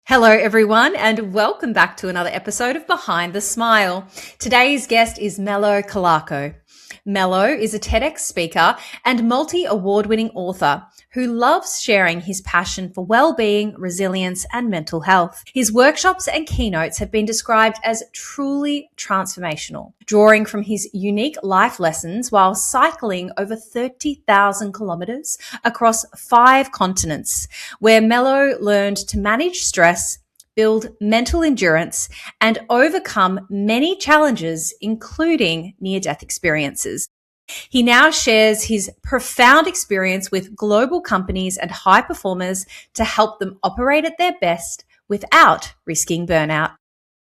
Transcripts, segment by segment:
Hello, everyone, and welcome back to another episode of Behind the Smile. Today's guest is Melo Calarco. Melo is a TEDx speaker and multi-award-winning author who loves sharing his passion for well-being, resilience, and mental health. His workshops and keynotes have been described as truly transformational, drawing from his unique life lessons while cycling over 30,000 kilometres across 5 continents, where Melo learned to manage stress, build mental endurance, and overcome many challenges, including near-death experiences. He now shares his profound experience with global companies and high performers to help them operate at their best without risking burnout.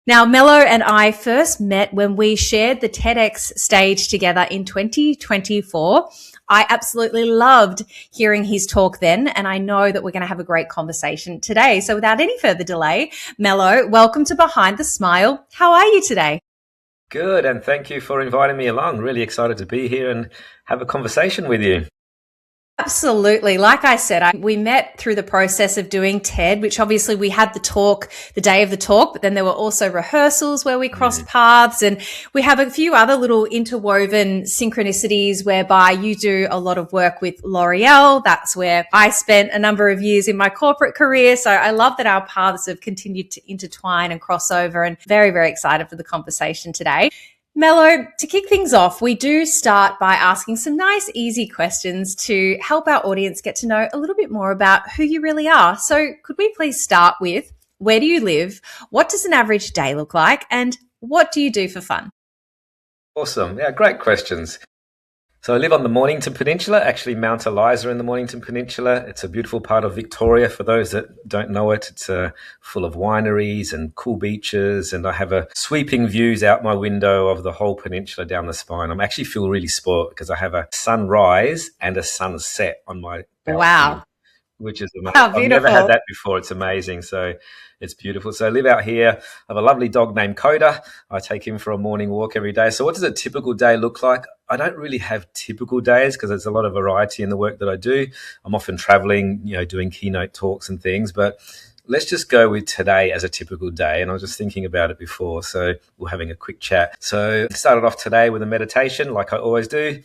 Now, Melo and I first met when we shared the TEDx stage together in 2024. I absolutely loved hearing his talk then, and I know that we're going to have a great conversation today. So without any further delay, Melo, welcome to Behind the Smile. How are you today? Good, and thank you for inviting me along. Really excited to be here and have a conversation with you. Absolutely. Like I said, we met through the process of doing TED, which obviously we had the talk, the day of the talk, but then there were also rehearsals where we crossed paths, and we have a few other little interwoven synchronicities whereby you do a lot of work with L'Oreal. That's where I spent a number of years in my corporate career. So I love that our paths have continued to intertwine and cross over, and very, very excited for the conversation today. Melo, to kick things off, we do start by asking some nice, easy questions to help our audience get to know a little bit more about who you really are. So could we please start with, where do you live? What does an average day look like? And what do you do for fun? Awesome. Yeah, great questions. So I live on the Mornington Peninsula, actually Mount Eliza in the Mornington Peninsula. It's a beautiful part of Victoria. For those that don't know it, it's full of wineries and cool beaches, and I have a sweeping views out my window of the whole peninsula down the spine. I actually feel really spoiled because I have a sunrise and a sunset on my balcony. Wow. Which is amazing. How beautiful. I've never had that before. It's amazing. So it's beautiful. So I live out here. I have a lovely dog named Coda. I take him for a morning walk every day. So what does a typical day look like? I don't really have typical days because there's a lot of variety in the work that I do. I'm often traveling, doing keynote talks and things, but let's just go with today as a typical day. And I was just thinking about it before, so we're having a quick chat. So I started off today with a meditation like I always do.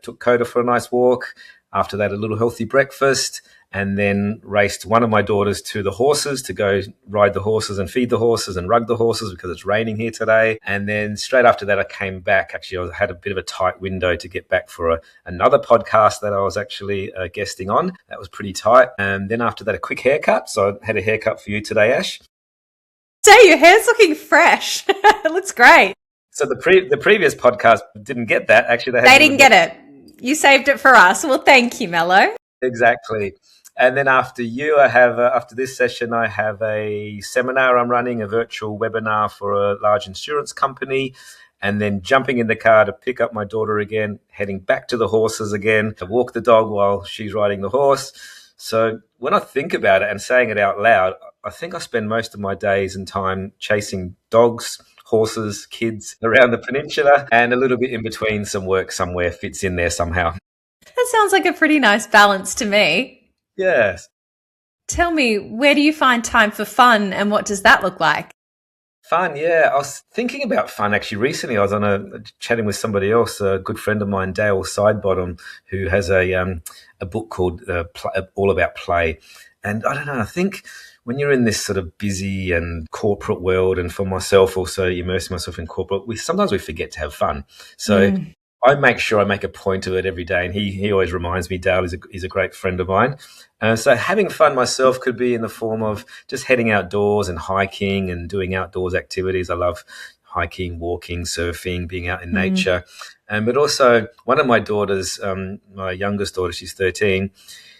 Took Coda for a nice walk. After that, a little healthy breakfast, and then raced one of my daughters to the horses to go ride the horses and feed the horses and rug the horses because it's raining here today. And then straight after that, I came back. Actually, I had a bit of a tight window to get back for another podcast that I was actually guesting on. That was pretty tight. And then after that, a quick haircut. So I had a haircut for you today, Ash. Say, your hair's looking fresh. It looks great. So the previous podcast didn't get that. Actually, they didn't get it. You saved it for us. Well, thank you, Melo. Exactly. And then after you, I have, after this session, I have a seminar I'm running, a virtual webinar for a large insurance company, and then jumping in the car to pick up my daughter again, heading back to the horses again, to walk the dog while she's riding the horse. So when I think about it and saying it out loud, I think I spend most of my days and time chasing dogs, horses, kids around the peninsula, and a little bit in between. Some work somewhere fits in there somehow. That sounds like a pretty nice balance to me. Yes. Tell me, where do you find time for fun, and what does that look like? Fun, yeah. I was thinking about fun actually recently. I was chatting with somebody else, a good friend of mine, Dale Sidebottom, who has a book called All About Play. And I don't know, I think when you're in this sort of busy and corporate world, and for myself also immersing myself in corporate, sometimes we forget to have fun. So I make sure I make a point of it every day, and he always reminds me. Dale is a great friend of mine. So having fun myself could be in the form of just heading outdoors and hiking and doing outdoors activities. I love hiking, walking, surfing, being out in nature. But also one of my daughters, my youngest daughter, she's 13,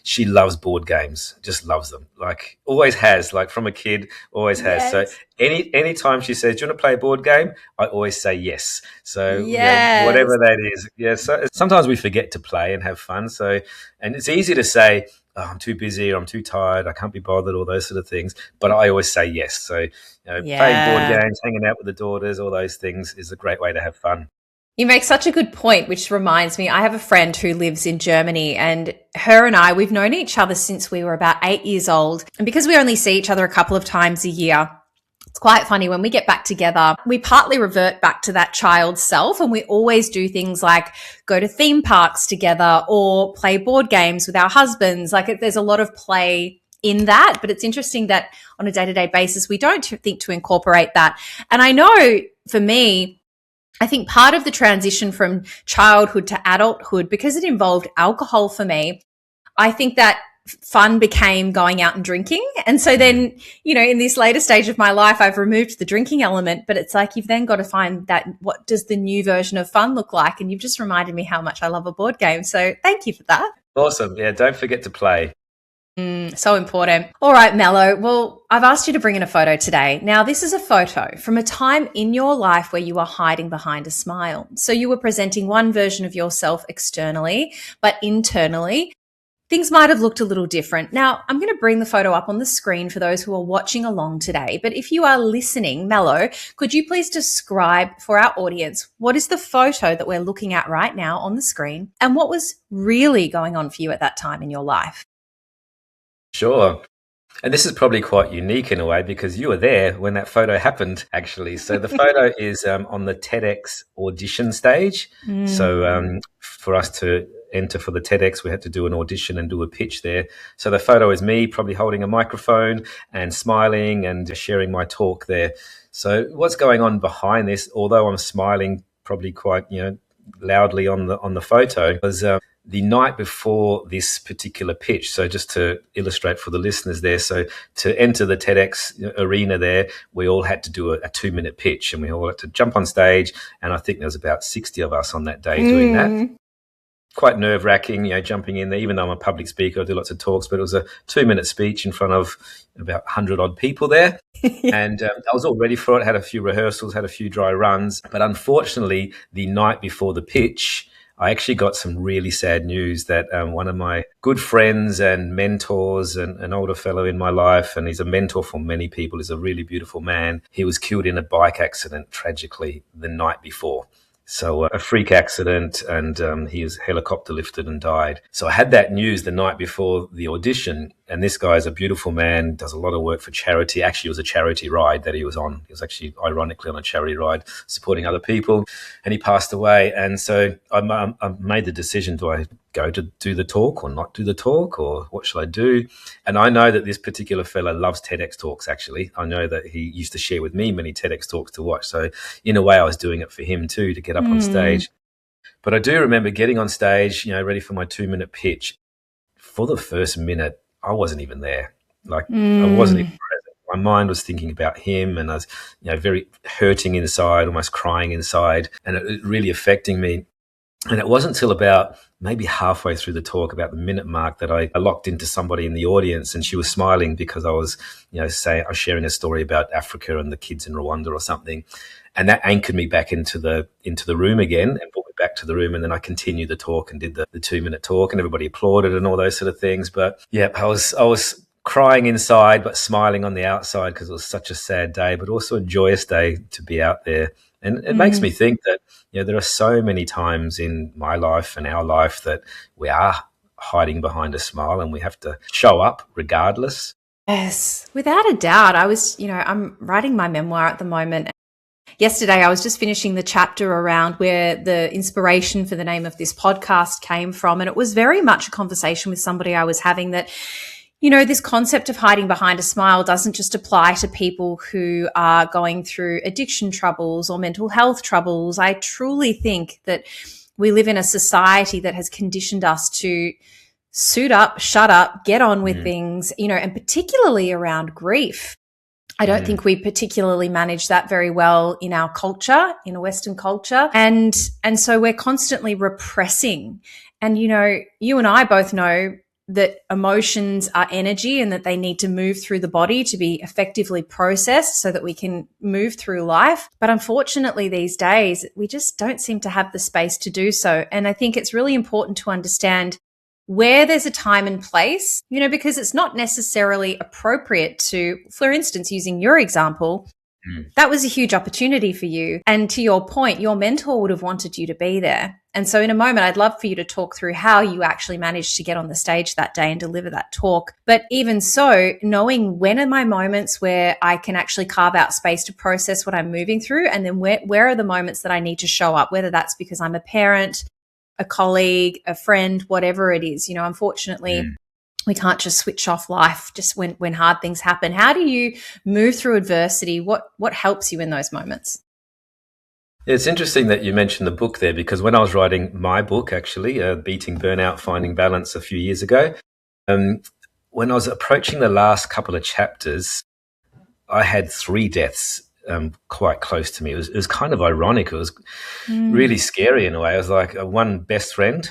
she loves board games, just loves them. Like always has, like from a kid, always has. Yes. So any time she says, do you want to play a board game? I always say yes. So yes. Whatever that is. Yeah. So sometimes we forget to play and have fun. So, and it's easy to say, oh, I'm too busy or I'm too tired, I can't be bothered, all those sort of things. But I always say yes. So, playing board games, hanging out with the daughters, all those things is a great way to have fun. You make such a good point, which reminds me, I have a friend who lives in Germany, and her and I, we've known each other since we were about 8 years old. And because we only see each other a couple of times a year, it's quite funny when we get back together, we partly revert back to that child self, and we always do things like go to theme parks together or play board games with our husbands. Like there's a lot of play in that, but it's interesting that on a day-to-day basis, we don't think to incorporate that. And I know for me, I think part of the transition from childhood to adulthood, because it involved alcohol for me, I think that fun became going out and drinking. And so then, in this later stage of my life, I've removed the drinking element, but it's like you've then got to find that what does the new version of fun look like? And you've just reminded me how much I love a board game. So thank you for that. Awesome. Yeah, don't forget to play. So important. All right, Melo. Well, I've asked you to bring in a photo today. Now, this is a photo from a time in your life where you were hiding behind a smile. So you were presenting one version of yourself externally, but internally, things might have looked a little different. Now, I'm going to bring the photo up on the screen for those who are watching along today. But if you are listening, Melo, could you please describe for our audience what is the photo that we're looking at right now on the screen and what was really going on for you at that time in your life? Sure. And this is probably quite unique in a way because you were there when that photo happened, actually. So the photo is on the TEDx audition stage. So for us to enter for the TEDx, we had to do an audition and do a pitch there. So the photo is me probably holding a microphone and smiling and sharing my talk there. So what's going on behind this, although I'm smiling probably quite, loudly on the photo, was the night before this particular pitch. So just to illustrate for the listeners there, so to enter the TEDx arena there, we all had to do a 2-minute pitch and we all had to jump on stage. And I think there was about 60 of us on that day doing that. Quite nerve-wracking, jumping in there, even though I'm a public speaker, I do lots of talks, but it was a 2-minute speech in front of about 100 odd people there. And I was all ready for it, had a few rehearsals, had a few dry runs. But unfortunately, the night before the pitch, I actually got some really sad news that one of my good friends and mentors and an older fellow in my life, and he's a mentor for many people, he's a really beautiful man. He was killed in a bike accident tragically the night before. So a freak accident, and he was helicopter lifted and died. So I had that news the night before the audition, and this guy is a beautiful man, does a lot of work for charity. Actually, it was a charity ride that he was on. He was actually, ironically, on a charity ride supporting other people, and he passed away. And so I made the decision, do I go to do the talk or not do the talk, or what should I do? And I know that this particular fellow loves TEDx talks, actually. I know that he used to share with me many TEDx talks to watch. So in a way, I was doing it for him too, to get up on stage. But I do remember getting on stage, ready for my 2-minute pitch. For the first minute, I wasn't even there. I wasn't even present. My mind was thinking about him, and I was, very hurting inside, almost crying inside, and it really affecting me. And it wasn't until about maybe halfway through the talk, about the minute mark, that I locked into somebody in the audience, and she was smiling because I was, I was sharing a story about Africa and the kids in Rwanda or something. And that anchored me back into the room again and brought me back to the room. And then I continued the talk and did the 2-minute talk, and everybody applauded and all those sort of things. But yeah, I was crying inside, but smiling on the outside because it was such a sad day, but also a joyous day to be out there. And it makes me think that, there are so many times in my life and our life that we are hiding behind a smile, and we have to show up regardless. Yes, without a doubt. I'm writing my memoir at the moment. Yesterday, I was just finishing the chapter around where the inspiration for the name of this podcast came from. And it was very much a conversation with somebody I was having that, this concept of hiding behind a smile doesn't just apply to people who are going through addiction troubles or mental health troubles. I truly think that we live in a society that has conditioned us to suit up, shut up, get on with things, and particularly around grief. I don't think we particularly manage that very well in our culture, in a Western culture. And so we're constantly repressing. And, you and I both know that emotions are energy and that they need to move through the body to be effectively processed so that we can move through life. But unfortunately, these days, we just don't seem to have the space to do so. And I think it's really important to understand where there's a time and place, because it's not necessarily appropriate to, for instance, using your example, That was a huge opportunity for you. And to your point, your mentor would have wanted you to be there. And so in a moment, I'd love for you to talk through how you actually managed to get on the stage that day and deliver that talk. But even so, knowing when are my moments where I can actually carve out space to process what I'm moving through, and then where are the moments that I need to show up, whether that's because I'm a parent, a colleague, a friend, whatever it is. Unfortunately, we can't just switch off life just when hard things happen. How do you move through adversity? What helps you in those moments? It's interesting that you mentioned the book there, because when I was writing my book, actually, Beating Burnout, Finding Balance, a few years ago, when I was approaching the last couple of chapters, I had 3 deaths quite close to me. It was kind of ironic. It was really scary in a way. I was like, one best friend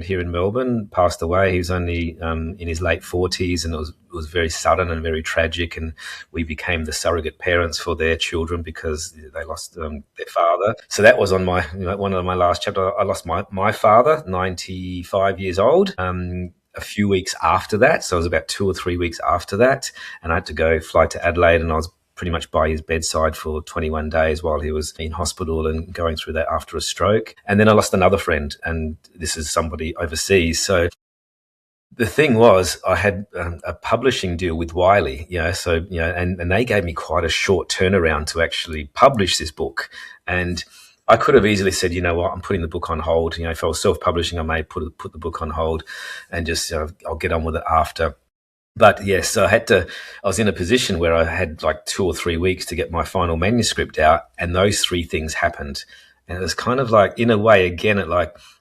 here in Melbourne passed away. He was only in his late 40s, and it was very sudden and very tragic. And we became the surrogate parents for their children because they lost their father. So that was on my one of my last chapters. I lost my father, 95 years old. A few weeks after that, so it was about 2 or 3 weeks after that, and I had to fly to Adelaide, and I was pretty much by his bedside for 21 days while he was in hospital and going through that after a stroke. And then I lost another friend, and this is somebody overseas. So the thing was, I had a publishing deal with Wiley, and they gave me quite a short turnaround to actually publish this book. And I could have easily said, you know what, I'm putting the book on hold. If I was self-publishing, I may put the book on hold and just, I'll get on with it after. But yes, so I was in a position where I had like 2 or 3 weeks to get my final manuscript out, and those 3 things happened. And it was kind of like, in a way, again,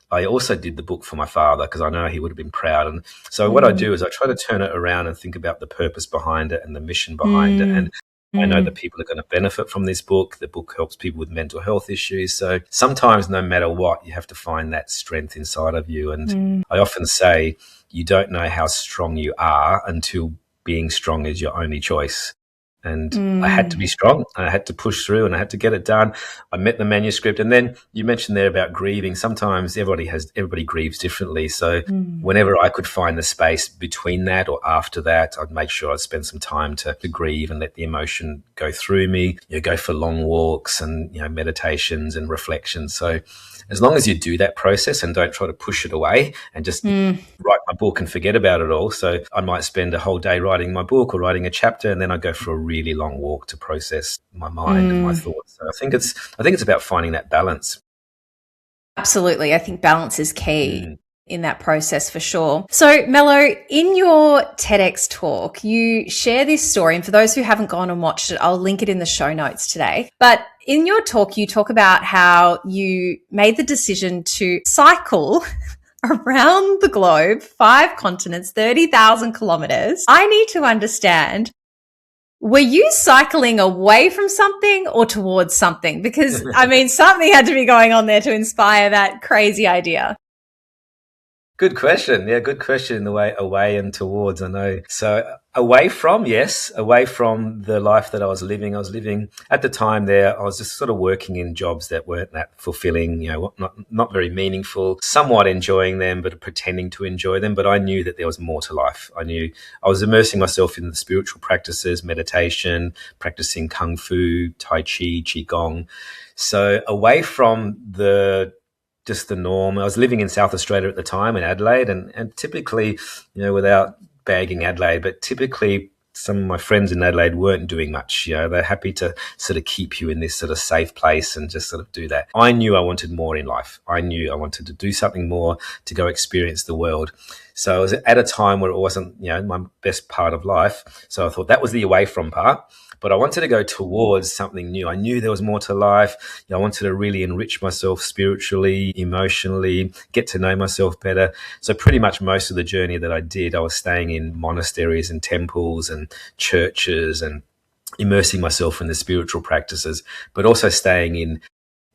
I also did the book for my father because I know he would have been proud. And so what I do is I try to turn it around and think about the purpose behind it and the mission behind it. And I know that people are going to benefit from this book. The book helps people with mental health issues. So sometimes, no matter what, you have to find that strength inside of you. And I often say, you don't know how strong you are until being strong is your only choice. And I had to be strong. I had to push through, and I had to get it done. I met the manuscript. And then you mentioned there about grieving. Sometimes everybody grieves differently. So whenever I could find the space between that or after that, I'd make sure I'd spend some time to grieve and let the emotion go through me. Go for long walks and meditations and reflections. So as long as you do that process and don't try to push it away and just write my book and forget about it all. So I might spend a whole day writing my book or writing a chapter, and then I go for a really long walk to process my mind and my thoughts. So I think it's about finding that balance. Absolutely. I think balance is key in that process for sure. So Melo, in your TEDx talk, you share this story. And for those who haven't gone and watched it, I'll link it in the show notes today. But in your talk, you talk about how you made the decision to cycle around the globe, 5 continents, 30,000 kilometers. I need to understand, were you cycling away from something or towards something? Because, something had to be going on there to inspire that crazy idea. Good question. Yeah, good question in the way away and towards, I know. So away from, yes, away from the life that I was living. I was living at the time there, I was just sort of working in jobs that weren't that fulfilling, not very meaningful, somewhat enjoying them, but pretending to enjoy them. But I knew that there was more to life. I knew I was immersing myself in the spiritual practices, meditation, practicing Kung Fu, Tai Chi, Qigong. So away from just the norm. I was living in South Australia at the time in Adelaide, and typically, without bagging Adelaide, but typically some of my friends in Adelaide weren't doing much. They're happy to sort of keep you in this sort of safe place and just sort of do that. I knew I wanted more in life. I knew I wanted to do something more, to go experience the world. So I was at a time where it wasn't, my best part of life. So I thought that was the away from part. But I wanted to go towards something new. I knew there was more to life. I wanted to really enrich myself spiritually, emotionally, get to know myself better. So pretty much most of the journey that I did, I was staying in monasteries and temples and churches and immersing myself in the spiritual practices, but also staying in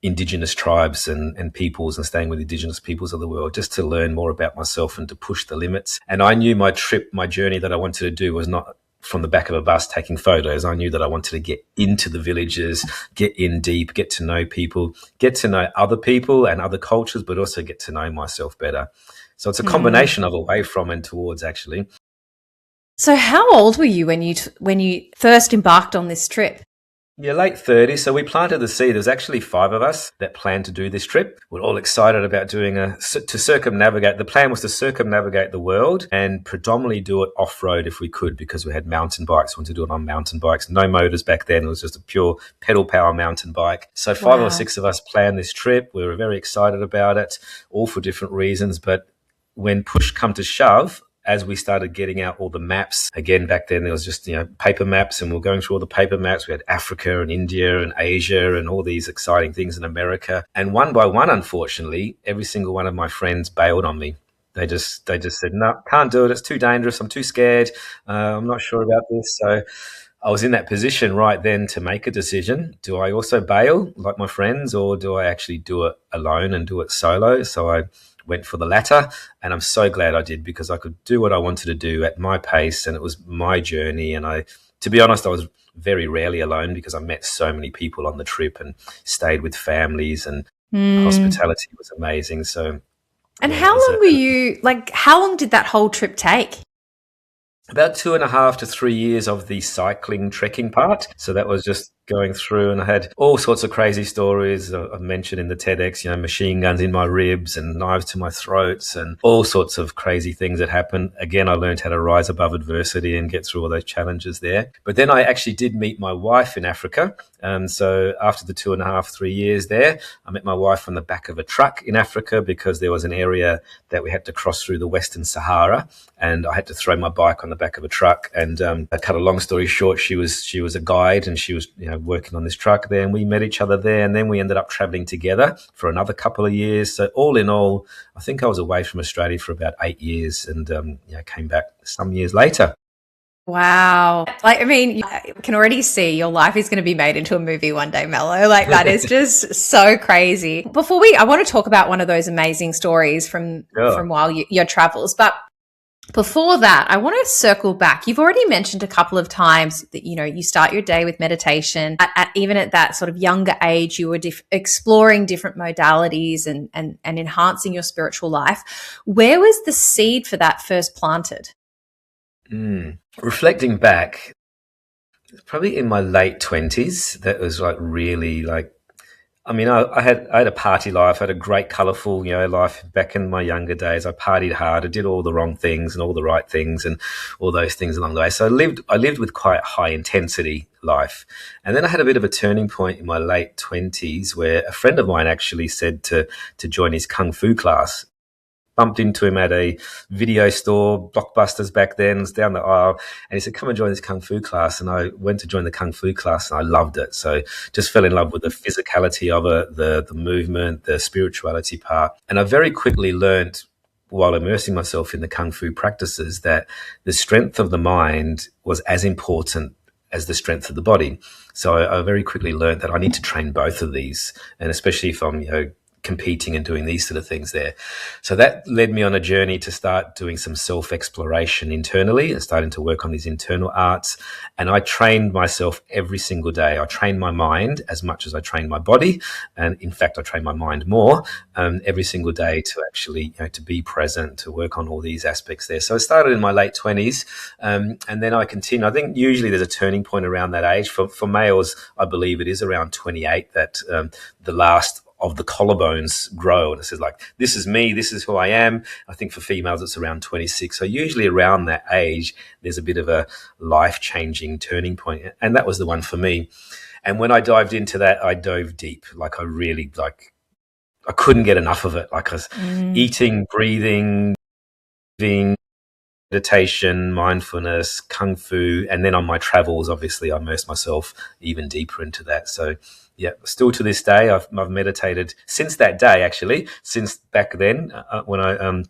Indigenous tribes and peoples and staying with Indigenous peoples of the world just to learn more about myself and to push the limits. And I knew my journey that I wanted to do was not from the back of a bus taking photos. I knew that I wanted to get into the villages, get in deep, get to know people, get to know other people and other cultures, but also get to know myself better. So it's a combination of away from and towards, actually. So how old were you when you first embarked on this trip? Yeah, late 30s. So we planted the seed. There was actually five of us that planned to do this trip. We're all excited about doing to circumnavigate. The plan was to circumnavigate the world and predominantly do it off road if we could, because we had mountain bikes. We wanted to do it on mountain bikes. No motors back then. It was just a pure pedal power mountain bike. So five or Wow. six of us planned this trip. We were very excited about it, all for different reasons. But when push come to shove, as we started getting out all the maps, again, back then there was just, paper maps, and we were going through all the paper maps. We had Africa and India and Asia and all these exciting things in America. And one by one, unfortunately, every single one of my friends bailed on me. They just said, no, can't do it. It's too dangerous. I'm too scared. I'm not sure about this. So I was in that position right then to make a decision. Do I also bail like my friends, or do I actually do it alone and do it solo? So I went for the latter, and I'm so glad I did, because I could do what I wanted to do at my pace, and it was my journey. And to be honest, I was very rarely alone, because I met so many people on the trip and stayed with families, and Mm. hospitality was amazing. So And yeah, it how was long were you, like, how long did that whole trip take? about 2.5 to 3 years of the cycling trekking part. So that was just going through, and I had all sorts of crazy stories. I've mentioned in the TEDx, machine guns in my ribs and knives to my throats and all sorts of crazy things that happened. Again, I learned how to rise above adversity and get through all those challenges there. But then I actually did meet my wife in Africa. So after the 2.5, 3 years there, I met my wife on the back of a truck in Africa, because there was an area that we had to cross through the Western Sahara, and I had to throw my bike on the back of a truck. And I cut a long story short, she was a guide, and she was working on this truck there, and we met each other there, and then we ended up traveling together for another couple of years. So all in all, I think I was away from Australia for about 8 years, and came back some years later. Wow. Like, I mean, I can already see your life is going to be made into a movie one day, Mello. Like, that is just so crazy. I want to talk about one of those amazing stories from Sure. while your travels. But before that, I want to circle back. You've already mentioned a couple of times that, you start your day with meditation. Even at that sort of younger age, you were exploring different modalities and enhancing your spiritual life. Where was the seed for that first planted? Reflecting back, probably in my late 20s, that was like really like, I mean, I had a party life. I had a great, colourful, life back in my younger days. I partied hard. I did all the wrong things and all the right things and all those things along the way. So I lived with quite high intensity life. And then I had a bit of a turning point in my late 20s, where a friend of mine actually said to join his kung fu class. Bumped into him at a video store, Blockbusters back then, was down the aisle, and he said, come and join this Kung Fu class. And I went to join the Kung Fu class, and I loved it. So just fell in love with the physicality of it, the movement, the spirituality part. And I very quickly learned, while immersing myself in the Kung Fu practices, that the strength of the mind was as important as the strength of the body. So I very quickly learned that I need to train both of these, and especially if I'm, competing and doing these sort of things there. So that led me on a journey to start doing some self-exploration internally and starting to work on these internal arts. And I trained myself every single day. I trained my mind as much as I trained my body. And in fact, I trained my mind more every single day to actually, to be present, to work on all these aspects there. So I started in my late 20s, and then I continued. I think usually there's a turning point around that age. For males, I believe it is around 28 that the last of the collarbones grow, and it says like, this is me, this is who I am. I think for females it's around 26. So usually around that age there's a bit of a life-changing turning point, and that was the one for me. And when I dived into that, I dove deep. Like I really, like, I couldn't get enough of it. Like I was eating, breathing, living, meditation, mindfulness, kung fu, and then on my travels, obviously, I immersed myself even deeper into that. So, yeah, still to this day, I've meditated since that day. Actually, since back then, when I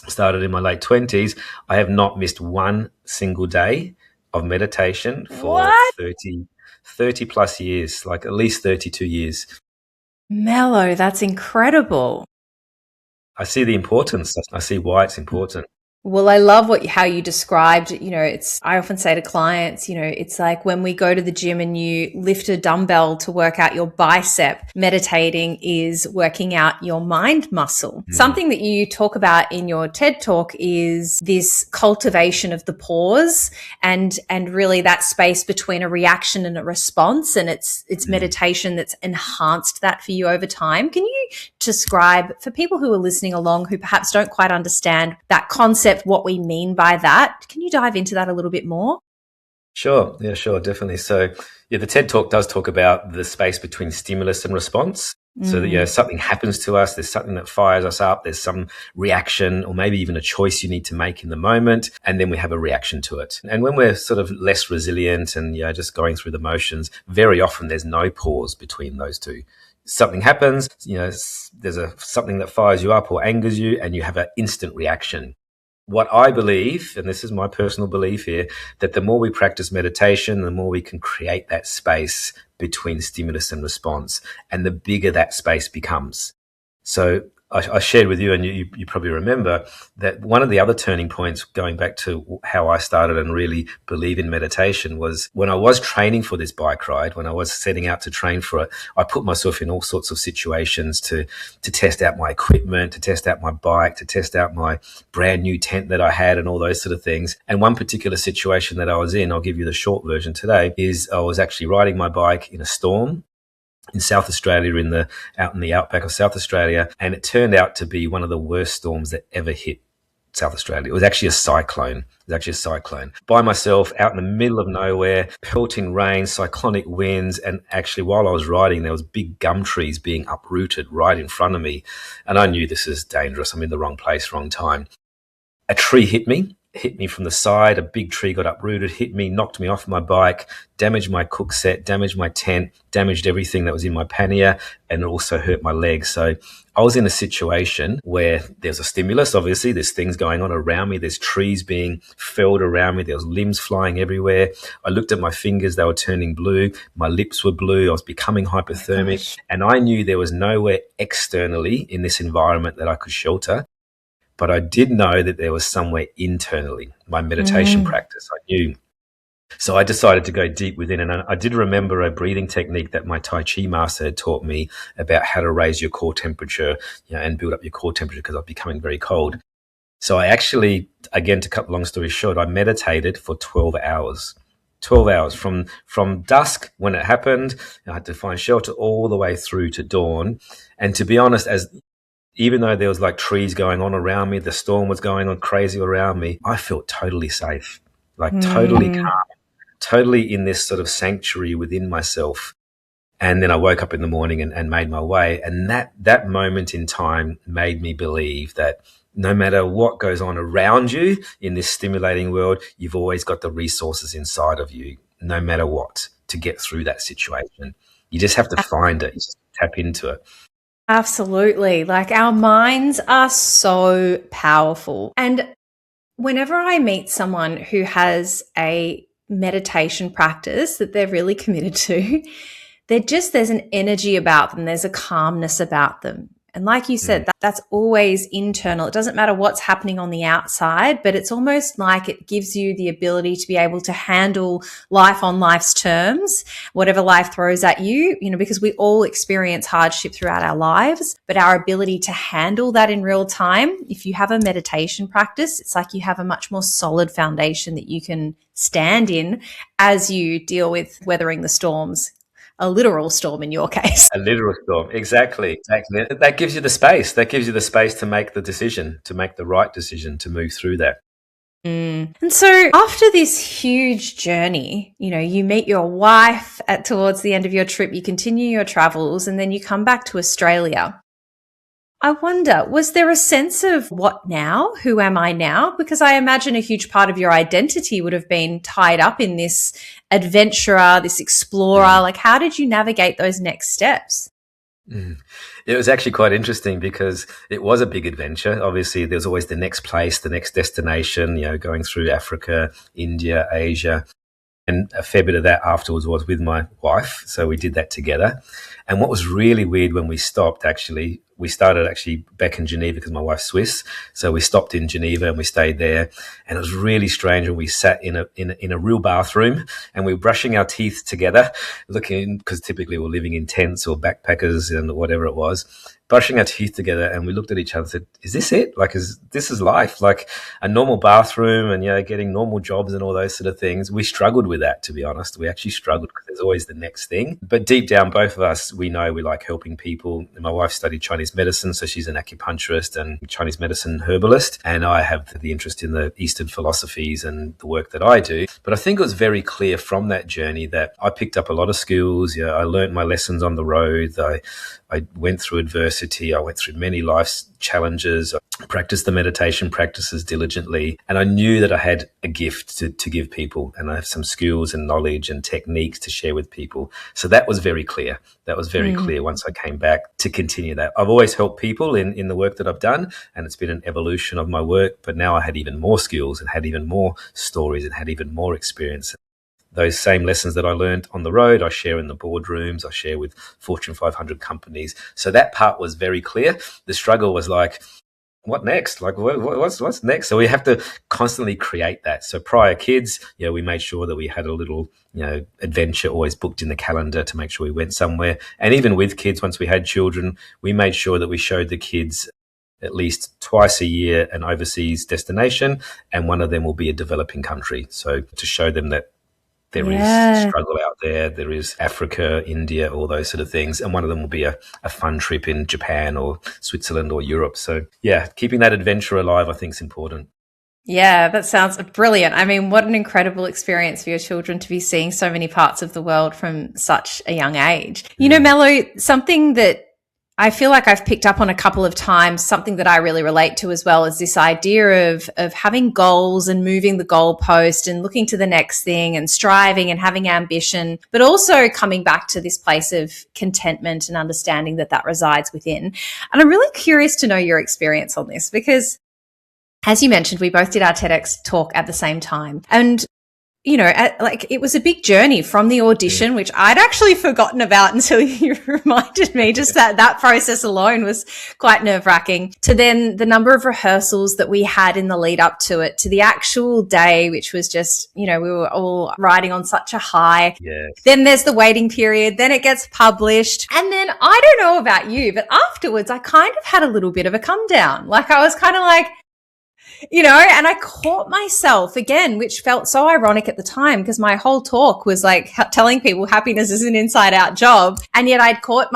started in my late 20s, I have not missed one single day of meditation for What? 30 plus years, like at least 32 years. Mello, that's incredible. I see the importance. I see why it's important. Well, I love how you described, I often say to clients, it's like when we go to the gym and you lift a dumbbell to work out your bicep, meditating is working out your mind muscle. Something that you talk about in your TED talk is this cultivation of the pause and really that space between a reaction and a response. And it's meditation that's enhanced that for you over time. Can you describe for people who are listening along who perhaps don't quite understand that concept, what we mean by that? Can you dive into that a little bit more? Sure. Yeah, sure. Definitely. So, the TED Talk does talk about the space between stimulus and response. So that, something happens to us, there's something that fires us up, there's some reaction or maybe even a choice you need to make in the moment, and then we have a reaction to it. And when we're sort of less resilient and, just going through the motions, very often there's no pause between those two. Something happens, there's something that fires you up or angers you, and you have an instant reaction. What I believe, and this is my personal belief here, that the more we practice meditation, the more we can create that space between stimulus and response, and the bigger that space becomes. So I shared with you, and you probably remember, that one of the other turning points going back to how I started and really believe in meditation was when I was training for this bike ride, when I was setting out to train for it, I put myself in all sorts of situations to test out my equipment, to test out my bike, to test out my brand new tent that I had and all those sort of things. And one particular situation that I was in, I'll give you the short version today, is I was actually riding my bike in a storm in South Australia, out in the outback of South Australia, and it turned out to be one of the worst storms that ever hit South Australia. It was actually a cyclone. By myself, out in the middle of nowhere, pelting rain, cyclonic winds, and actually while I was riding, there was big gum trees being uprooted right in front of me, and I knew this is dangerous. I'm in the wrong place, wrong time. A tree hit me from the side. A big tree got uprooted, hit me, knocked me off my bike, damaged my cook set, damaged my tent, damaged everything that was in my pannier, and also hurt my leg. So I was in a situation where there's a stimulus. Obviously, there's things going on around me. There's trees being felled around me. There was limbs flying everywhere. I looked at my fingers. They were turning blue. My lips were blue. I was becoming hypothermic. And I knew there was nowhere externally in this environment that I could shelter. But I did know that there was somewhere internally, my meditation practice, I knew. So I decided to go deep within. And I did remember a breathing technique that my Tai Chi master had taught me about how to raise your core temperature, and build up your core temperature, because I was becoming very cold. So I actually, again, to cut the long story short, I meditated for 12 hours. 12 hours from dusk when it happened. I had to find shelter all the way through to dawn. And to be honest, even though there was like trees going on around me, the storm was going on crazy around me, I felt totally safe, totally calm, totally in this sort of sanctuary within myself. And then I woke up in the morning and made my way. And that moment in time made me believe that no matter what goes on around you in this stimulating world, you've always got the resources inside of you, no matter what, to get through that situation. You just have to find it. You just tap into it. Absolutely. Like our minds are so powerful. And whenever I meet someone who has a meditation practice that they're really committed to, there's an energy about them. There's a calmness about them. And like you said, that's always internal. It doesn't matter what's happening on the outside, but it's almost like it gives you the ability to be able to handle life on life's terms, whatever life throws at you, because we all experience hardship throughout our lives, but our ability to handle that in real time, if you have a meditation practice, it's like you have a much more solid foundation that you can stand in as you deal with weathering the storms. A literal storm in your case. A literal storm. Exactly. That gives you the space. That gives you the space to make the decision, to make the right decision, to move through that. And so after this huge journey, you meet your wife towards the end of your trip, you continue your travels, and then you come back to Australia. I wonder, was there a sense of what now? Who am I now? Because I imagine a huge part of your identity would have been tied up in this adventurer, this explorer. Like, how did you navigate those next steps? It was actually quite interesting because it was a big adventure. Obviously, there's always the next place, the next destination, going through Africa, India, Asia. And a fair bit of that afterwards was with my wife. So we did that together. And what was really weird when we stopped, actually, we started actually back in Geneva because my wife's Swiss. So we stopped in Geneva and we stayed there. And it was really strange when we sat in a real bathroom and we were brushing our teeth together, looking, because typically we're living in tents or backpackers and whatever it was, brushing our teeth together, and we looked at each other and said, is this it? Like, this is life? Like a normal bathroom and, getting normal jobs and all those sort of things. We struggled with that, to be honest. We actually struggled because there's always the next thing. But deep down, both of us, we know we like helping people. My wife studied Chinese medicine, so she's an acupuncturist and Chinese medicine herbalist. And I have the interest in the Eastern philosophies and the work that I do. But I think it was very clear from that journey that I picked up a lot of skills. I learned my lessons on the road. I went through adversity. I went through many life's challenges. I practiced the meditation practices diligently. And I knew that I had a gift to give people. And I have some skills and knowledge and techniques to share with people. So that was very clear. That was very clear once I came back to continue that. I've always helped people in the work that I've done. And it's been an evolution of my work. But now I had even more skills and had even more stories and had even more experience. Those same lessons that I learned on the road, I share in the boardrooms, I share with Fortune 500 companies. So that part was very clear. The struggle was like, what next? Like, what's next? So we have to constantly create that. So prior kids, we made sure that we had a little, adventure always booked in the calendar to make sure we went somewhere. And even with kids, once we had children, we made sure that we showed the kids at least twice a year an overseas destination, and one of them will be a developing country. So to show them that there is struggle out there. There is Africa, India, all those sort of things. And one of them will be a fun trip in Japan or Switzerland or Europe. So, keeping that adventure alive, I think, is important. Yeah, that sounds brilliant. I mean, what an incredible experience for your children to be seeing so many parts of the world from such a young age. Melo, something that I feel like I've picked up on a couple of times, something that I really relate to as well, is this idea of having goals and moving the goalpost and looking to the next thing and striving and having ambition, but also coming back to this place of contentment and understanding that resides within. And I'm really curious to know your experience on this because, as you mentioned, we both did our TEDx talk at the same time. And it was a big journey from the audition, which I'd actually forgotten about until you reminded me. Just that process alone was quite nerve-wracking, to then the number of rehearsals that we had in the lead up to it, to the actual day, which was just, we were all riding on such a high. Yes. Then there's the waiting period. Then it gets published. And then I don't know about you, but afterwards I kind of had a little bit of a come down. Like I was kind of like, and I caught myself again, which felt so ironic at the time because my whole talk was like telling people happiness is an inside out job. And yet I'd caught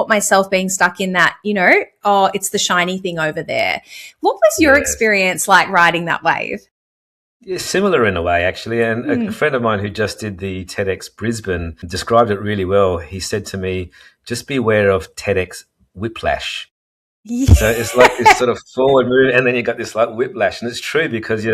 myself being stuck in that, it's the shiny thing over there. What was your experience like riding that wave? Yeah, similar in a way, actually. And a friend of mine who just did the TEDx Brisbane described it really well. He said to me, just beware of TEDx whiplash. Yeah. So it's like this sort of forward move, and then you got this like whiplash, and it's true because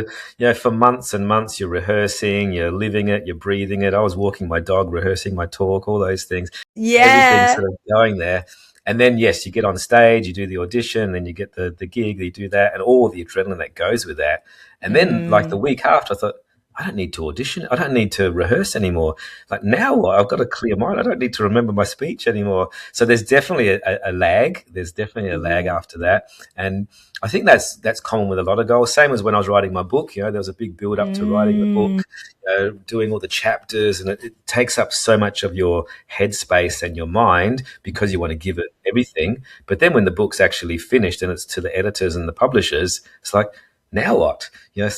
for months and months you're rehearsing, you're living it, you're breathing it. I was walking my dog, rehearsing my talk, all those things. Everything's sort of going there, and then yes, you get on stage, you do the audition, then you get the gig, you do that, and all the adrenaline that goes with that. And then like the week after, I thought, I don't need to audition. I don't need to rehearse anymore. Like now what? I've got a clear mind. I don't need to remember my speech anymore. So there's definitely a lag. There's definitely a lag after that. And I think that's common with a lot of goals. Same as when I was writing my book, there was a big build up to writing the book, doing all the chapters, and it takes up so much of your headspace and your mind because you want to give it everything. But then when the book's actually finished and it's to the editors and the publishers, it's like, now what? Yeah.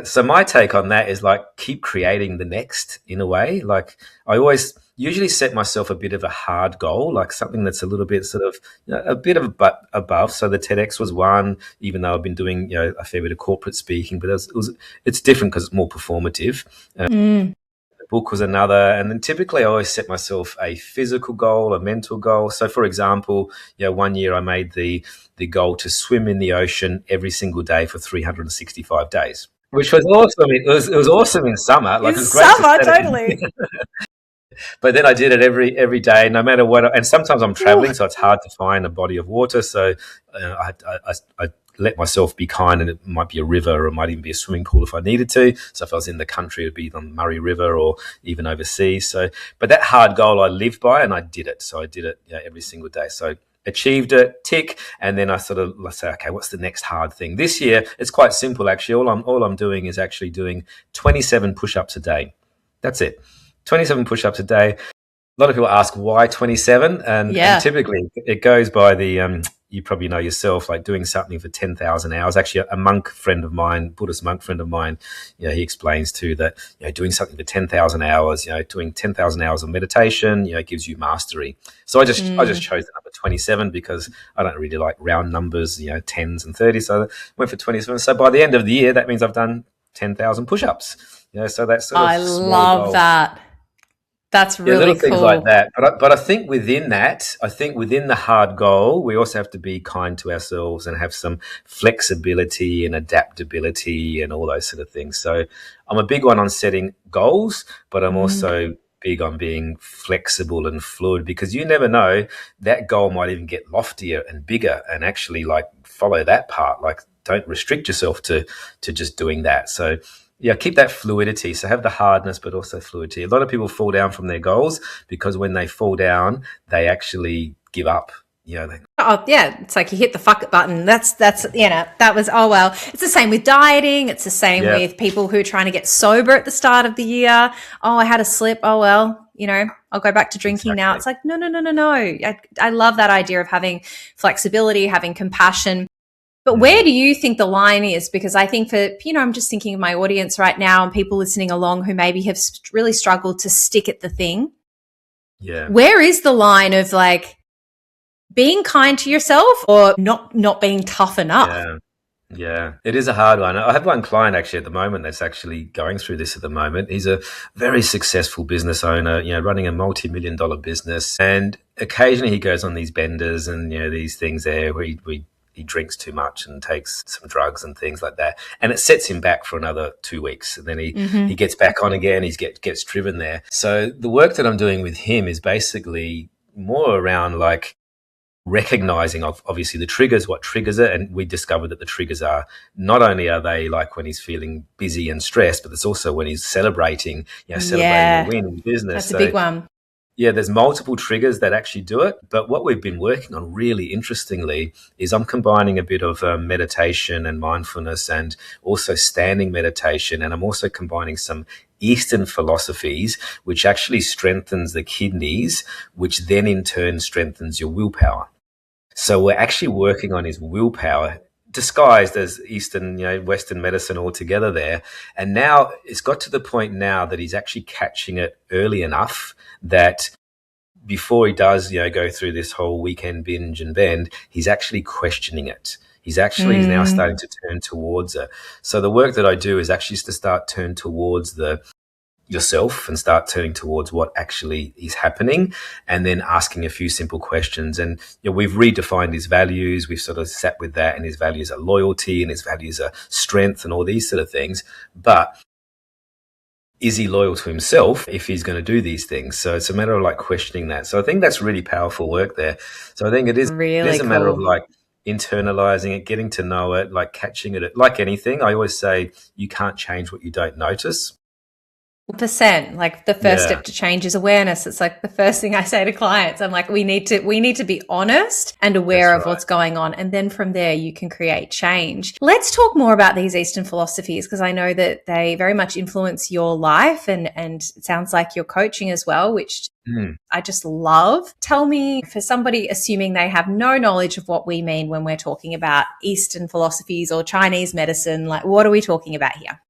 So my take on that is like keep creating the next in a way. Like I always usually set myself a bit of a hard goal, like something that's a little bit sort of a bit of above. So the TEDx was one, even though I've been doing a fair bit of corporate speaking, but it's different because it's more performative. The book was another, and then typically I always set myself a physical goal, a mental goal. So for example, one year I made the goal to swim in the ocean every single day for 365 days. Which was awesome. It was awesome in summer. Like it was great summer, totally. But then I did it every day, no matter what. And sometimes I'm traveling, so it's hard to find a body of water. So I let myself be kind, and it might be a river or it might even be a swimming pool if I needed to. So if I was in the country, it'd be on the Murray River or even overseas. So, but that hard goal I lived by, and I did it. So I did it every single day. So achieved it, tick, and then I sort of, let's say, okay, what's the next hard thing? This year, it's quite simple actually. All I'm doing is actually doing 27 push-ups a day. That's it. 27 push-ups a day. A lot of people ask why 27, and typically it goes by the you probably know yourself, like doing something for 10,000 hours. Actually, a monk friend of mine, Buddhist monk friend of mine, he explains too that doing something for 10,000 hours, doing 10,000 hours of meditation, gives you mastery. So I just chose the number 27 because I don't really like round numbers, 10s and 30s. So I went for 27. So by the end of the year, that means I've done 10,000 push-ups. So that's sort of I love goal. That. That's really little cool. Things like that. But I think within that, within the hard goal, we also have to be kind to ourselves and have some flexibility and adaptability and all those sort of things. So I'm a big one on setting goals, but I'm also big on being flexible and fluid, because you never know, that goal might even get loftier and bigger, and actually like follow that part. Like, don't restrict yourself to just doing that. So keep that fluidity. So have the hardness, but also fluidity. A lot of people fall down from their goals because when they fall down, they actually give up. It's like you hit the fuck it button. That's that was, oh well. It's the same with dieting. It's the same with people who are trying to get sober at the start of the year. Oh, I had a slip. Oh well, I'll go back to drinking now. It's like no. I love that idea of having flexibility, having compassion. But where do you think the line is? Because I think for, I'm just thinking of my audience right now and people listening along who maybe have really struggled to stick at the thing. Yeah. Where is the line of like being kind to yourself or not being tough enough? Yeah, it is a hard one. I have one client actually at the moment that's actually going through this at the moment. He's a very successful business owner, running a multi-million-dollar business. And occasionally he goes on these benders and, these things there where he drinks too much and takes some drugs and things like that. And it sets him back for another 2 weeks. And then he gets back on again. He gets driven there. So the work that I'm doing with him is basically more around like recognizing obviously the triggers, what triggers it. And we discovered that the triggers are not only are they like when he's feeling busy and stressed, but it's also when he's celebrating a win in business. That's a big one. Yeah, there's multiple triggers that actually do it. But what we've been working on really interestingly is I'm combining a bit of meditation and mindfulness and also standing meditation. And I'm also combining some Eastern philosophies, which actually strengthens the kidneys, which then in turn strengthens your willpower. So we're actually working on his willpower disguised as Eastern, Western medicine all together there. And now it's got to the point now that he's actually catching it early enough that before he does, go through this whole weekend binge and bend, he's actually questioning it. He's now starting to turn towards it. So the work that I do is actually to start turn towards yourself and start turning towards what actually is happening, and then asking a few simple questions. And we've redefined his values. We've sort of sat with that, and his values are loyalty and his values are strength and all these sort of things. But is he loyal to himself if he's going to do these things? So it's a matter of like questioning that. So I think that's really powerful work there. So I think it is a matter of like internalizing it, getting to know it, like catching it. Like anything, I always say you can't change what you don't notice. %. Like the first step to change is awareness. It's like the first thing I say to clients. I'm like, we need to be honest and aware of what's going on. And then from there, you can create change. Let's talk more about these Eastern philosophies, because I know that they very much influence your life and it sounds like your coaching as well, which I just love. Tell me, for somebody assuming they have no knowledge of what we mean when we're talking about Eastern philosophies or Chinese medicine, like what are we talking about here?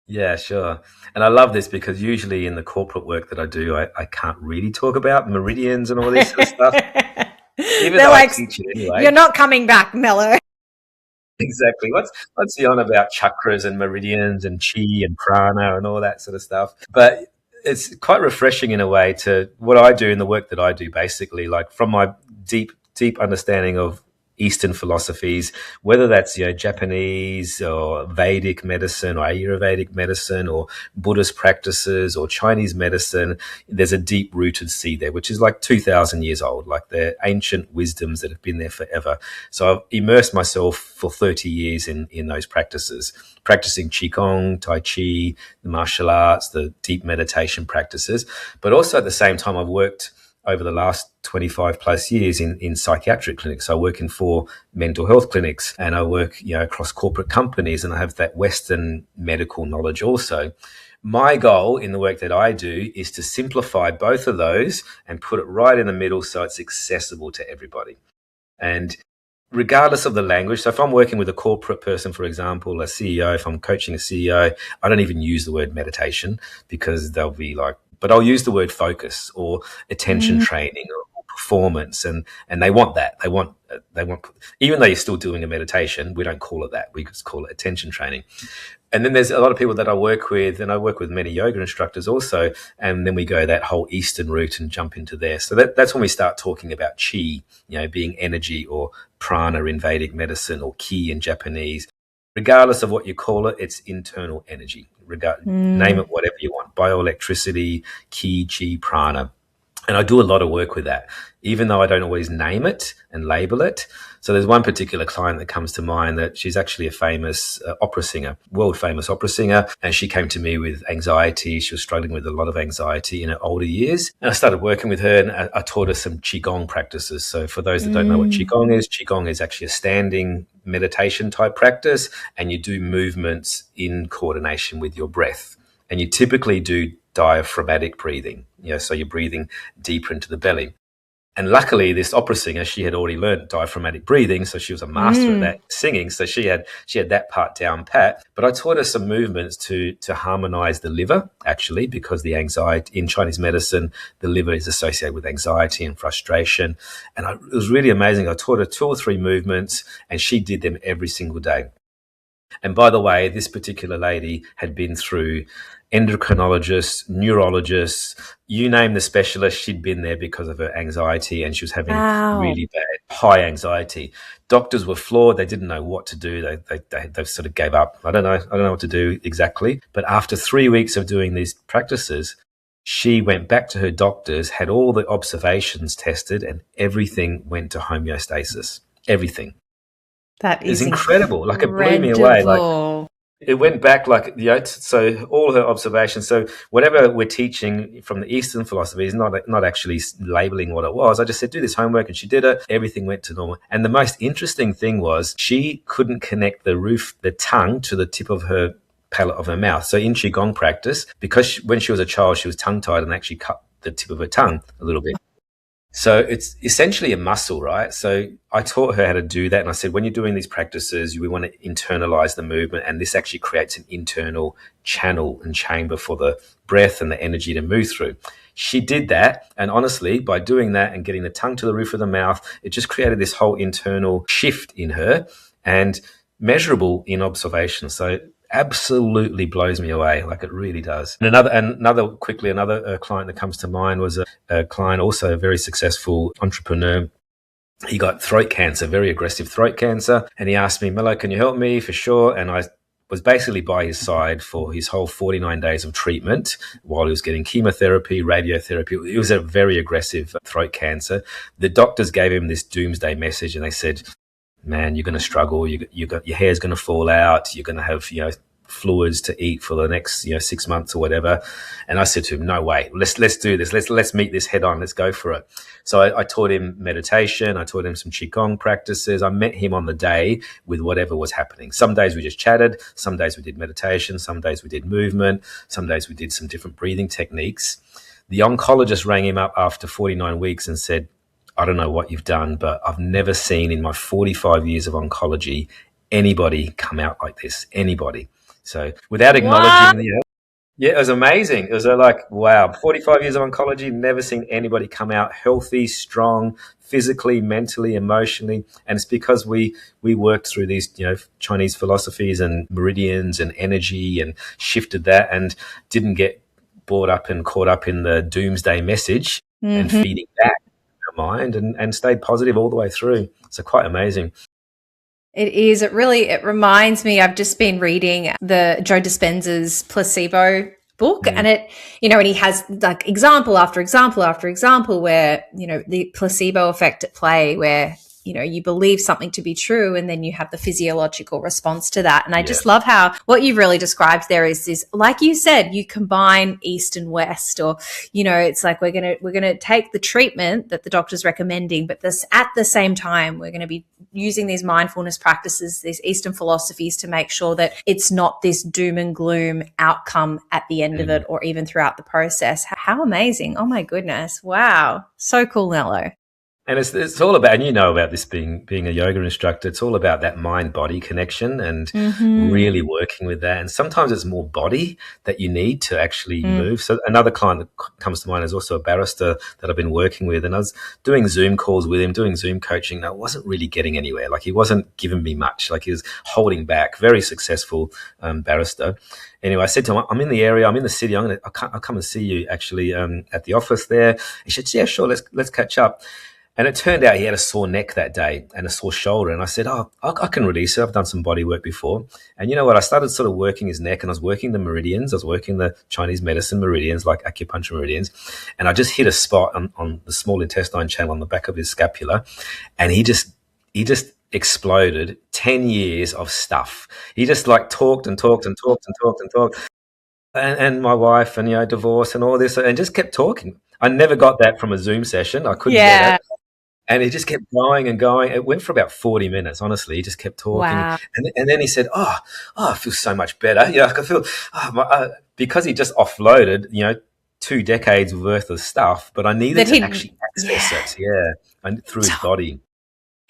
Yeah, sure. And I love this because usually in the corporate work that I do, I can't really talk about meridians and all this sort of stuff. Even though I teach it anyway. You're not coming back, Melo. Exactly. What's the on about chakras and meridians and chi and prana and all that sort of stuff? But it's quite refreshing in a way to what I do in the work that I do, basically, like from my deep understanding of Eastern philosophies, whether that's, Japanese or Vedic medicine or Ayurvedic medicine or Buddhist practices or Chinese medicine. There's a deep rooted seed there, which is like 2,000 years old, like they're ancient wisdoms that have been there forever. So I've immersed myself for 30 years in those practices, practicing Qigong, Tai Chi, the martial arts, the deep meditation practices. But also at the same time, I've worked over the last 25 plus years in psychiatric clinics. I work in 4 mental health clinics, and I work, across corporate companies, and I have that Western medical knowledge also. My goal in the work that I do is to simplify both of those and put it right in the middle so it's accessible to everybody. And regardless of the language, so if I'm working with a corporate person, for example, a CEO, if I'm coaching a CEO, I don't even use the word meditation, because they'll be like, but I'll use the word focus or attention training or performance, and they want that. They want, even though you're still doing a meditation, we don't call it that. We just call it attention training. And then there's a lot of people that I work with, and I work with many yoga instructors also, and then we go that whole Eastern route and jump into there. So that's when we start talking about chi, being energy, or prana in Vedic medicine, or ki in Japanese. Regardless of what you call it, it's internal energy. Name it whatever you want: bioelectricity, ki, chi, prana. And I do a lot of work with that, even though I don't always name it and label it. So there's one particular client that comes to mind, that she's actually a famous opera singer, world famous opera singer. And she came to me with anxiety. She was struggling with a lot of anxiety in her older years. And I started working with her, and I taught her some Qigong practices. So for those that don't know what Qigong is actually a standing meditation type practice. And you do movements in coordination with your breath. And you typically do diaphragmatic breathing, so you're breathing deeper into the belly. And luckily, this opera singer, she had already learned diaphragmatic breathing, so she was a master at that singing. So she had that part down pat. But I taught her some movements to harmonize the liver, actually, because the anxiety in Chinese medicine, the liver is associated with anxiety and frustration. And it was really amazing. I taught her 2 or 3 movements, and she did them every single day. And by the way, this particular lady had been through endocrinologists, neurologists, you name the specialist, she'd been there because of her anxiety, and she was having really bad, high anxiety. Doctors were floored. They didn't know what to do. They sort of gave up. I don't know what to do exactly. But after 3 weeks of doing these practices, she went back to her doctors, had all the observations tested, and everything went to homeostasis. Everything. That is incredible. Like, it blew me away. Like, it went back, like, so all her observations. So whatever we're teaching from the Eastern philosophy is not actually labeling what it was. I just said, do this homework, and she did it. Everything went to normal. And the most interesting thing was, she couldn't connect the tongue to the tip of her palate of her mouth. So in Qigong practice, because when she was a child, she was tongue-tied and actually cut the tip of her tongue a little bit. So it's essentially a muscle, right? So I taught her how to do that. And I said, when you're doing these practices, we want to internalize the movement. And this actually creates an internal channel and chamber for the breath and the energy to move through. She did that. And honestly, by doing that and getting the tongue to the roof of the mouth, it just created this whole internal shift in her, and measurable in observation. So absolutely blows me away. Like, it really does. And another client that comes to mind was a client, also a very successful entrepreneur. He got throat cancer, very aggressive throat cancer. And he asked me, Melo, can you help me? For sure. And I was basically by his side for his whole 49 days of treatment while he was getting chemotherapy, radiotherapy. It was a very aggressive throat cancer. The doctors gave him this doomsday message, and they said, man, you're going to struggle. Your hair's going to fall out. You're going to have, fluids to eat for the next, 6 months or whatever. And I said to him, no way, let's do this. Let's meet this head on. Let's go for it. So I taught him meditation. I taught him some Qigong practices. I met him on the day with whatever was happening. Some days we just chatted. Some days we did meditation. Some days we did movement. Some days we did some different breathing techniques. The oncologist rang him up after 49 weeks and said, I don't know what you've done, but I've never seen in my 45 years of oncology anybody come out like this. Anybody. So without acknowledging, it was amazing. It was like, wow, 45 years of oncology, never seen anybody come out healthy, strong, physically, mentally, emotionally. And it's because we worked through these, Chinese philosophies and meridians and energy, and shifted that, and didn't get caught up in the doomsday message and feeding that. the mind and stayed positive all the way through. So quite amazing. It is. It reminds me, I've just been reading the Joe Dispenza's placebo book, and and he has like example after example after example where, the placebo effect at play, where you believe something to be true and then you have the physiological response to that. And I just love how what you've really described there is this, like you said, you combine East and West, or, it's like we're going to take the treatment that the doctor's recommending, but this at the same time, we're going to be using these mindfulness practices, these Eastern philosophies, to make sure that it's not this doom and gloom outcome at the end of it, or even throughout the process. How amazing. Oh my goodness. Wow. So cool, Melo. And it's all about, and about this being a yoga instructor, it's all about that mind-body connection and really working with that. And sometimes it's more body that you need to actually move. So another client that comes to mind is also a barrister that I've been working with, and I was doing Zoom calls with him, doing Zoom coaching, and I wasn't really getting anywhere. Like, he wasn't giving me much. Like, he was holding back. Very successful barrister. Anyway, I said to him, I'm in the area, I'm in the city, I'll come and see you actually at the office there. He said, yeah, sure, let's catch up. And it turned out he had a sore neck that day and a sore shoulder. And I said, I can release it. I've done some body work before. And you know what? I started sort of working his neck, and I was working the meridians. I was working the Chinese medicine meridians, like acupuncture meridians. And I just hit a spot on the small intestine channel on the back of his scapula. And he just exploded 10 years of stuff. He just like talked and talked and talked and talked and talked. And my wife and, divorce and all this, and just kept talking. I never got that from a Zoom session. I couldn't get it. And he just kept going and going. It went for about 40 minutes, honestly. He just kept talking. Wow. And then he said, I feel so much better. I feel, because he just offloaded, 2 decades worth of stuff, but I needed to actually access it, and through his body.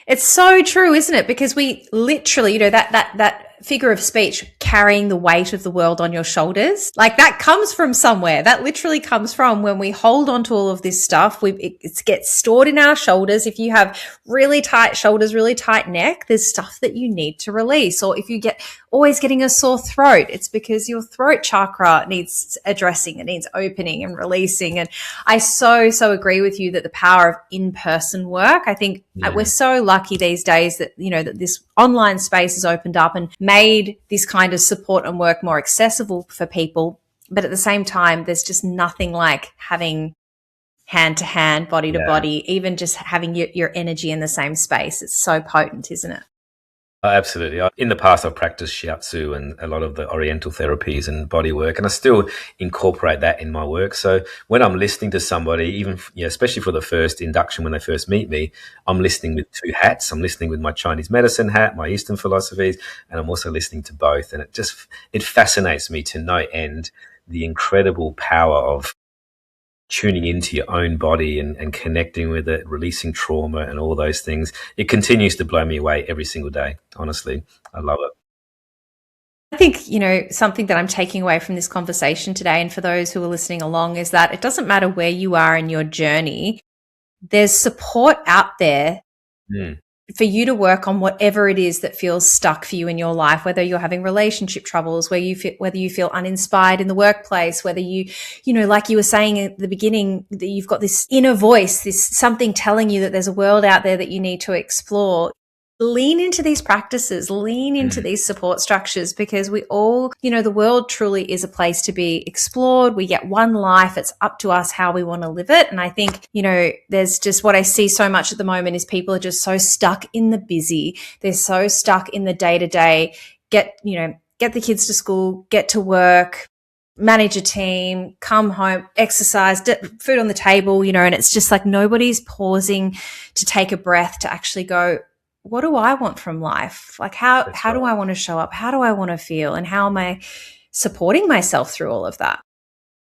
It's so true, isn't it? Because we literally, that figure of speech, carrying the weight of the world on your shoulders, like that comes from somewhere. That literally comes from when we hold on to all of this stuff. It gets stored in our shoulders. If you have really tight shoulders, really tight neck, there's stuff that you need to release. Or if you always getting a sore throat, it's because your throat chakra needs addressing. It needs opening and releasing. And I so agree with you that the power of in-person work, I think we're so lucky these days that, that this online space has opened up and made this kind of support and work more accessible for people. But at the same time, there's just nothing like having hand to hand, body to body, even just having your energy in the same space. It's so potent, isn't it? Absolutely. In the past, I've practiced shiatsu and a lot of the oriental therapies and body work, and I still incorporate that in my work. So when I'm listening to somebody, even especially for the first induction when they first meet me, I'm listening with 2 hats. I'm listening with my Chinese medicine hat, my Eastern philosophies, and I'm also listening to both. And it fascinates me to no end the incredible power of tuning into your own body and connecting with it, releasing trauma and all those things. It continues to blow me away every single day. Honestly, I love it. I think, something that I'm taking away from this conversation today, and for those who are listening along, is that it doesn't matter where you are in your journey, there's support out there for you to work on whatever it is that feels stuck for you in your life, whether you're having relationship troubles, whether you feel uninspired in the workplace, whether you like you were saying at the beginning, that you've got this inner voice, this something telling you that there's a world out there that you need to explore. Lean into these practices, lean into these support structures, because we all, the world truly is a place to be explored. We get one life. It's up to us how we want to live it. And I think, there's just what I see so much at the moment is people are just so stuck in the busy. They're so stuck in the day to day. Get the kids to school, get to work, manage a team, come home, exercise, food on the table, and it's just like nobody's pausing to take a breath to actually go, what do I want from life? Like how do I want to show up? How do I want to feel? And how am I supporting myself through all of that?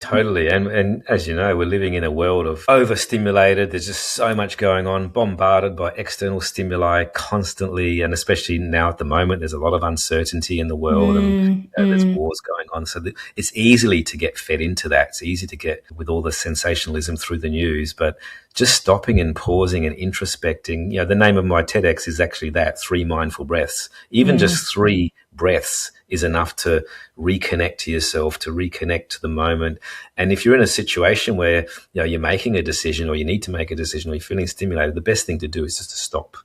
Totally. And as you know, we're living in a world of overstimulated. There's just so much going on, bombarded by external stimuli constantly. And especially now at the moment, there's a lot of uncertainty in the world and there's wars going on. So it's easily to get fed into that. It's easy to get with all the sensationalism through the news, but just stopping and pausing and introspecting. The name of my TEDx is actually that, 3 mindful breaths. Even just 3 breaths is enough to reconnect to yourself, to reconnect to the moment. And if you're in a situation where you're making a decision, or you need to make a decision, or you're feeling stimulated, the best thing to do is just to stop,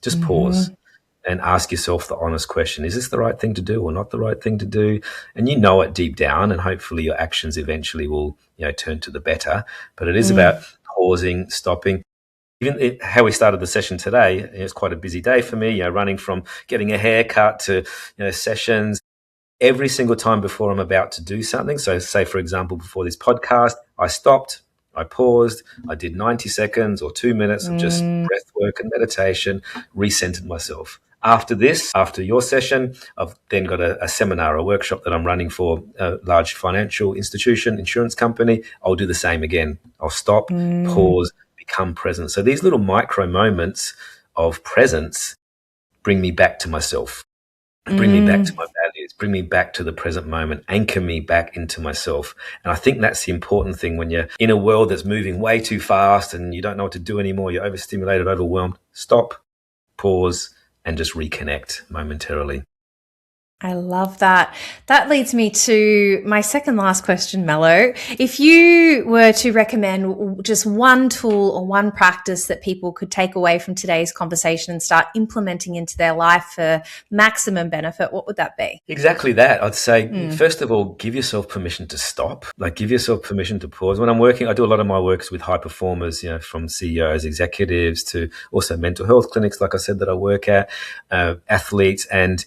just pause, and ask yourself the honest question: is this the right thing to do or not the right thing to do? And you know it deep down, and hopefully your actions eventually will turn to the better. But it is about pausing, stopping. Even how we started the session today, it's quite a busy day for me, running from getting a haircut to sessions. Every single time before I'm about to do something, so say, for example, before this podcast, I stopped, I paused, I did 90 seconds or 2 minutes of just breath work and meditation, recentered myself. After this, after your session, I've then got a seminar, a workshop that I'm running for a large financial institution, insurance company. I'll do the same again. I'll stop, pause, become present. So these little micro moments of presence bring me back to myself, bring me back to my values, bring me back to the present moment, anchor me back into myself. And I think that's the important thing when you're in a world that's moving way too fast and you don't know what to do anymore, you're overstimulated, overwhelmed. Stop, pause, and just reconnect momentarily. I love that. That leads me to my second last question, Melo. If you were to recommend just one tool or one practice that people could take away from today's conversation and start implementing into their life for maximum benefit, what would that be? Exactly that. I'd say, first of all, give yourself permission to stop. Like, give yourself permission to pause. When I'm working, I do a lot of my works with high performers, from CEOs, executives, to also mental health clinics, like I said, that I work at, athletes. And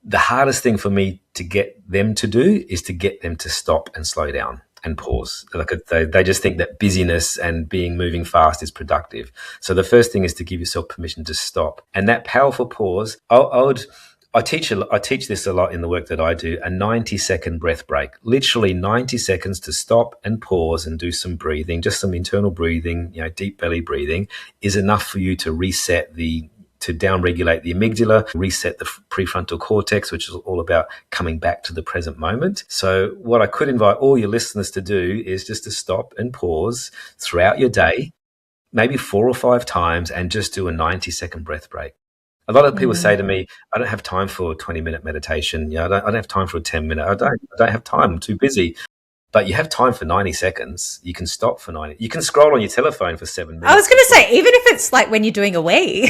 the hardest thing for me to get them to do is to get them to stop and slow down and pause. Like, they just think that busyness and moving fast is productive. So the first thing is to give yourself permission to stop. And that powerful pause, I teach this a lot in the work that I do, a 90-second breath break. Literally 90 seconds to stop and pause and do some breathing, just some internal breathing, deep belly breathing is enough for you to reset to downregulate the amygdala, reset the prefrontal cortex, which is all about coming back to the present moment. So what I could invite all your listeners to do is just to stop and pause throughout your day, maybe 4 or 5 times, and just do a 90-second breath break. A lot of people say to me, I don't have time for a 20-minute meditation. I don't have time for a 10-minute. I don't have time. I'm too busy. But you have time for 90 seconds. You can stop for 90. You can scroll on your telephone for 7 minutes. I was going to say, even if it's like when you're doing a wee.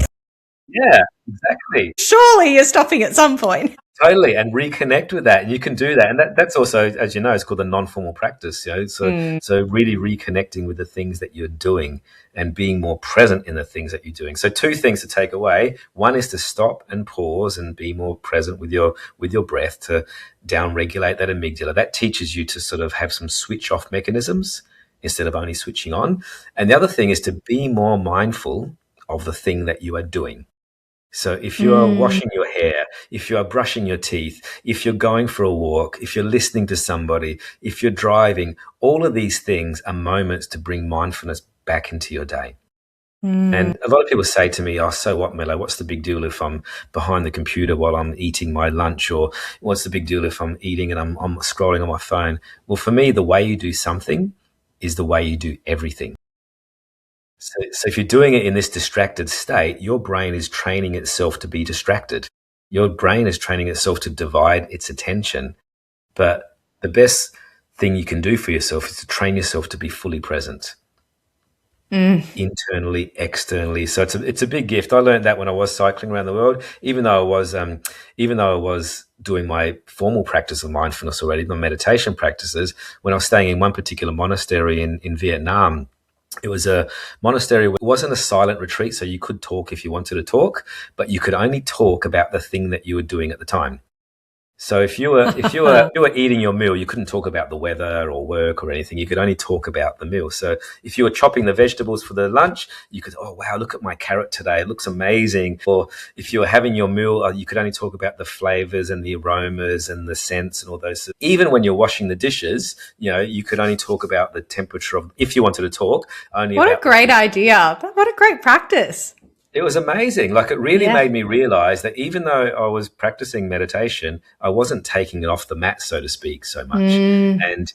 Yeah, exactly. Surely you're stopping at some point. Totally, and reconnect with that. And you can do that. And that's also, as you know, it's called the non-formal practice. So really reconnecting with the things that you're doing and being more present in the things that you're doing. So 2 things to take away. One is to stop and pause and be more present with your breath, to down-regulate that amygdala. That teaches you to sort of have some switch-off mechanisms instead of only switching on. And the other thing is to be more mindful of the thing that you are doing. So if you are washing your hair, if you are brushing your teeth, if you're going for a walk, if you're listening to somebody, if you're driving, all of these things are moments to bring mindfulness back into your day. And a lot of people say to me, oh, so what, Melo? What's the big deal if I'm behind the computer while I'm eating my lunch? Or what's the big deal if I'm eating and I'm scrolling on my phone? Well, for me, the way you do something is the way you do everything. So if you're doing it in this distracted state, your brain is training itself to be distracted. Your brain is training itself to divide its attention. But the best thing you can do for yourself is to train yourself to be fully present. Internally, externally. So it's a big gift. I learned that when I was cycling around the world, even though I was doing my formal practice of mindfulness already, my meditation practices, when I was staying in one particular monastery in Vietnam. It was a monastery. It wasn't a silent retreat, so you could talk if you wanted to talk, but you could only talk about the thing that you were doing at the time. So if you were eating your meal, you couldn't talk about the weather or work or anything. You could only talk about the meal. So if you were chopping the vegetables for the lunch, you could, oh, wow, look at my carrot today. It looks amazing. Or if you were having your meal, you could only talk about the flavors and the aromas and the scents and all those. Even when you're washing the dishes, you could only talk about the temperature of, if you wanted to talk, only What about a great idea. What a great practice. It was amazing. Like, it really made me realize that even though I was practicing meditation, I wasn't taking it off the mat, so to speak, so much. And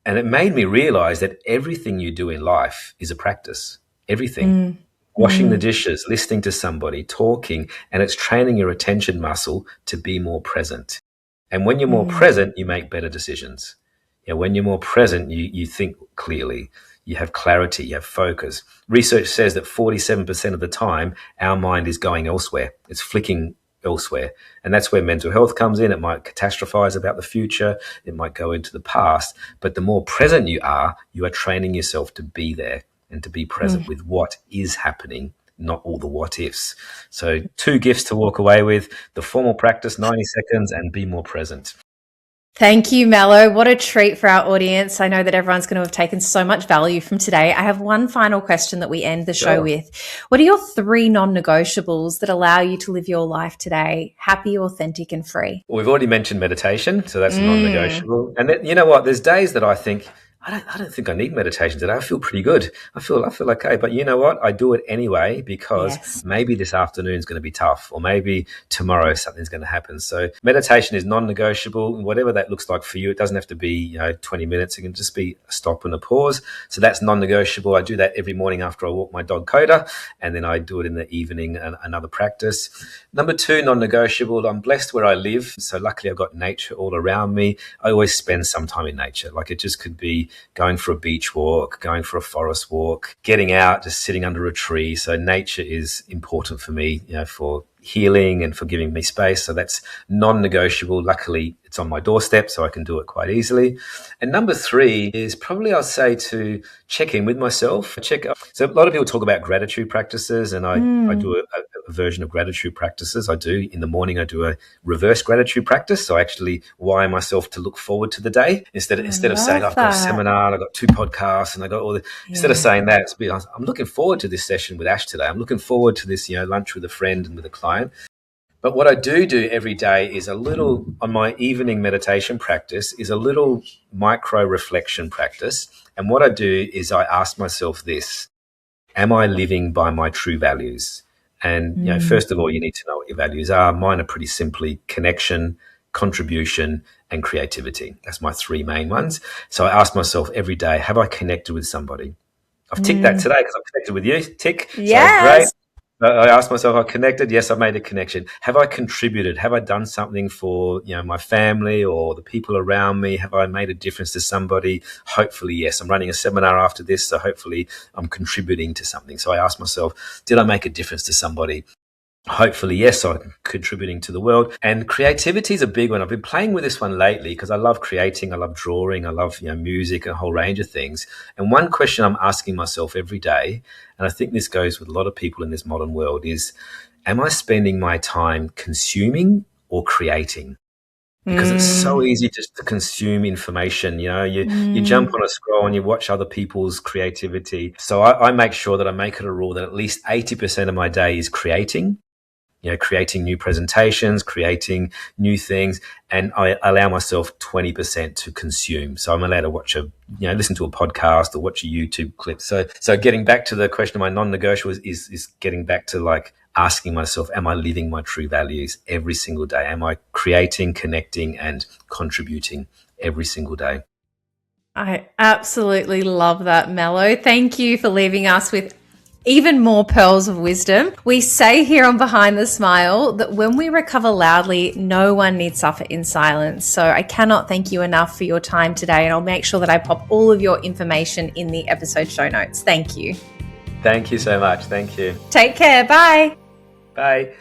it made me realize that everything you do in life is a practice. Everything. washing the dishes, listening to somebody, talking, and it's training your attention muscle to be more present. And when you're more present, you make better decisions. When you're more present, you think clearly, you have clarity, you have focus. Research says that 47% of the time, our mind is going elsewhere. It's flicking elsewhere. And that's where mental health comes in. It might catastrophize about the future. It might go into the past. But the more present you are training yourself to be there and to be present with what is happening, not all the what ifs. So 2 gifts to walk away with: the formal practice, 90 seconds, and be more present. Thank you, Melo. What a treat for our audience. I know that everyone's going to have taken so much value from today. I have one final question that we end the show with. What are your 3 non-negotiables that allow you to live your life today happy, authentic, and free? Well, we've already mentioned meditation, so that's non-negotiable. And then, you know what? There's days that I think, I don't think I need meditation today. I feel pretty good. I feel okay. But you know what? I do it anyway because maybe this afternoon's going to be tough, or maybe tomorrow something's going to happen. So meditation is non-negotiable. Whatever that looks like for you, it doesn't have to be 20 minutes. It can just be a stop and a pause. So that's non-negotiable. I do that every morning after I walk my dog Coda, and then I do it in the evening, another practice. Number 2, non-negotiable. I'm blessed where I live. So luckily I've got nature all around me. I always spend some time in nature. Like, it just could be going for a beach walk, going for a forest walk, getting out, just sitting under a tree. So nature is important for me, for healing and for giving me space. So that's non-negotiable. Luckily, it's on my doorstep, so I can do it quite easily. And number 3 is probably, I'll say, to check in with myself. So a lot of people talk about gratitude practices, and I do a version of gratitude practices. I do in the morning. I do a reverse gratitude practice. So I actually wire myself to look forward to the day instead of saying I've got a seminar, I've got 2 podcasts, and I got all the. Instead of saying that, I'm looking forward to this session with Ash today. I'm looking forward to this, lunch with a friend and with a client. But what I do every day is a little, on my evening meditation practice, is a little micro reflection practice. And what I do is I ask myself this: am I living by my true values? And, first of all, you need to know what your values are. Mine are pretty simply connection, contribution, and creativity. That's my 3 main ones. So I ask myself every day, have I connected with somebody? I've ticked that today because I've connected with you. Tick. Yes. So great. I asked myself, I connected? Yes, I've made a connection. Have I contributed? Have I done something for, my family or the people around me? Have I made a difference to somebody? Hopefully, yes. I'm running a seminar after this, so hopefully I'm contributing to something. So I asked myself, did I make a difference to somebody? Hopefully, yes, I'm contributing to the world. And creativity is a big one. I've been playing with this one lately because I love creating, I love drawing, I love music and a whole range of things. And one question I'm asking myself every day, and I think this goes with a lot of people in this modern world, is, am I spending my time consuming or creating? Because it's so easy just to consume information. You jump on a scroll and you watch other people's creativity. So I make sure that I make it a rule that at least 80% of my day is creating. Creating new presentations, creating new things, and I allow myself 20% to consume. So I'm allowed to listen to a podcast or watch a YouTube clip. So getting back to the question of my non-negotiables is getting back to asking myself, am I living my true values every single day? Am I creating, connecting, and contributing every single day? I absolutely love that, Melo. Thank you for leaving us with even more pearls of wisdom. We say here on Behind the Smile that when we recover loudly, no one need suffer in silence. So I cannot thank you enough for your time today, and I'll make sure that I pop all of your information in the episode show notes. Thank you. Thank you so much. Thank you. Take care. Bye. Bye.